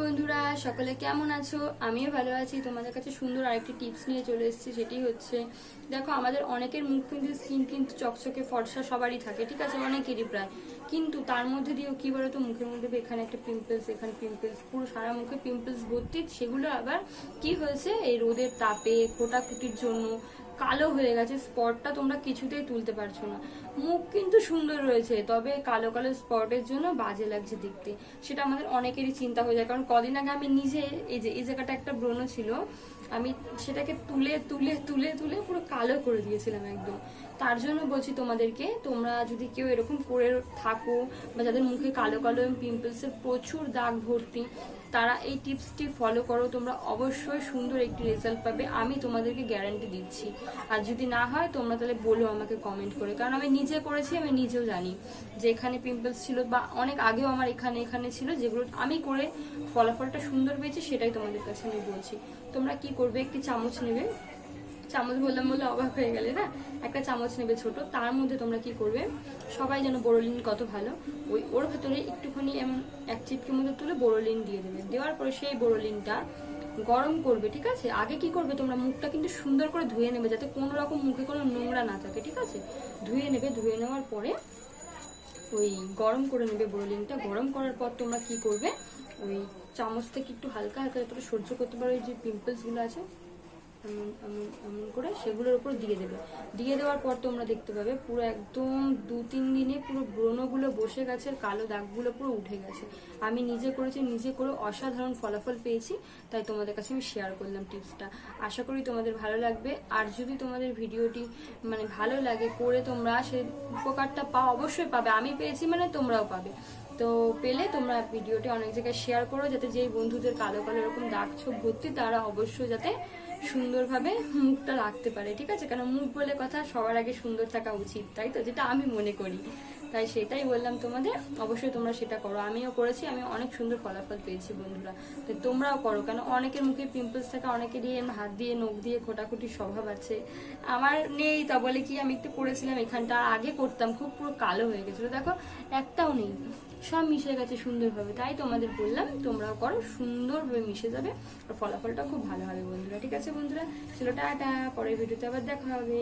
বন্ধুরা, সকলে কেমন আছো? আমিও ভালো আছি। তোমাদের কাছে সুন্দর আরেকটি টিপস নিয়ে চলে এসেছি। সেটি হচ্ছে, দেখো আমাদের অনেকের মুখ কিন্তু স্কিন কিন্তু চকচকে ফর্সা সবারই থাকে, ঠিক আছে, অনেকেরই প্রায়। কিন্তু তার মধ্যে দিয়েও কি বলতো, মুখের মধ্যে এখানে একটা পিম্পলস, এখানে পিম্পলস, পুরো সারা মুখে পিম্পলস ভর্তি। সেগুলো আবার কি হয়েছে, এই রোদের তাপে খোটাখুটির জন্য কালো হয়ে গেছে। স্পটটা তোমরা কিছুতেই তুলতে পারছো না। মুখ কিন্তু সুন্দর রয়েছে, তবে কালো কালো স্পটের জন্য বাজে লাগছে দেখতে। সেটা আমাদের অনেকেরই চিন্তা হয়ে যায়, কারণ কদিন আগে আমি নিজে এই জায়গাটা একটা ব্রণ ছিল, আমি সেটাকে তুলে তুলে তুলে তুলে পুরো কালো করে দিয়েছিলাম একদম। তার জন্য বলছি তোমাদেরকে, তোমরা যদি কেউ এরকম করে থাকো বা যাদের মুখে কালো কালো পিম্পলসের প্রচুর দাগ ভর্তি, তারা এই টিপসটি ফলো করো, তোমরা অবশ্যই সুন্দর একটি রেজাল্ট পাবে, আমি তোমাদেরকে গ্যারান্টি দিচ্ছি। আর যদি না হয় তোমরা তাহলে বলো আমাকে কমেন্ট করে, কারণ আমি নিজে করেছি, আমি নিজেও জানি যে এখানে পিম্পলস ছিল বা অনেক আগেও আমার এখানে এখানে ছিল, যেগুলো আমি করে ফলাফলটা সুন্দর পেয়েছি, সেটাই তোমাদের কাছে আমি বলছি। তোমরা কি করবে, একটি চামচ নেবে, চামচ বললাম বলে অবাক হয়ে গেলে না, একটা চামচ নেবে ছোট, তার মধ্যে তোমরা কি করবে, সবাই যেন বোরোলিন কত ভালো, ওর ভেতরে একটুখানি এমন এক চিটকের মধ্যে তুলে বোরোলিন দিয়ে দেবে। দেওয়ার পরে সেই বোরোলিনটা গরম করবে, ঠিক আছে। আগে কি করবে, তোমরা মুখটা কিন্তু সুন্দর করে ধুয়ে নেবে, যাতে কোনো রকম মুখে কোনো নোংরা না থাকে, ঠিক আছে। ধুয়ে নেবে, ধুয়ে নেওয়ার পরে ওই গরম করে নেবে বোরোলিনটা। গরম করার পর তোমরা কি করবে, ওই চামচ থেকে একটু হালকা হালকা যতটা সহ্য করতে পারো, এই যে পিম্পলসগুলো আছে এমন এমন এমন করে সেগুলোর উপর দিয়ে দেবে। দিয়ে দেওয়ার পর তোমরা দেখতে পাবে পুরো একদম 2-3 দিনে পুরো ব্রণগুলো বসে গেছে, কালো দাগগুলো পুরো উঠে গেছে। আমি নিজে করেছি, নিজে করে অসাধারণ ফলাফল পেয়েছি, তাই তোমাদের কাছে আমি শেয়ার করলাম টিপসটা। আশা করি তোমাদের ভালো লাগবে। আর যদি তোমাদের ভিডিওটি মানে ভালো লাগে, করে তোমরা সেই উপকারটা পাও, অবশ্যই পাবে। আমি পেয়েছি মানে তোমরাও পাবে। তো পেলে তোমরা ভিডিওটি অনেক জায়গায় শেয়ার করো, যাতে যেই বন্ধুদের কালো কালো এরকম দাগ ছোপ ভর্তি, তারা অবশ্যই যাতে সুন্দরভাবে মুখটা রাখতে পারে, ঠিক আছে। কারণ মুখ বলে কথা, সবার আগে সুন্দর থাকা উচিত, তাই তো, যেটা আমি মনে করি। তাই সেটাই বললাম তোমাদের, অবশ্যই তোমরা সেটা করো। আমিও করেছি, আমি অনেক সুন্দর ফলাফল পেয়েছি বন্ধুরা। তো তোমরাও করো, কেন অনেকের মুখে পিম্পলস থাকে, অনেকেরই হাত দিয়ে নখ দিয়ে খোটাখুটি স্বভাব আছে। আমার নেই, তা বলে কি, আমি একটু করেছিলাম এখানটা, আগে করতাম, খুব পুরো কালো হয়ে গেছিলো, দেখো একটাও নেই, সব মিশে গেছে সুন্দরভাবে। তাই তোমাদের বললাম তোমরাও করো, সুন্দরভাবে মিশে যাবে আর ফলাফলটা খুব ভালো হবে বন্ধুরা, ঠিক আছে বন্ধুরা। চলো টাটা, পরের ভিডিওতে আবার দেখা হবে।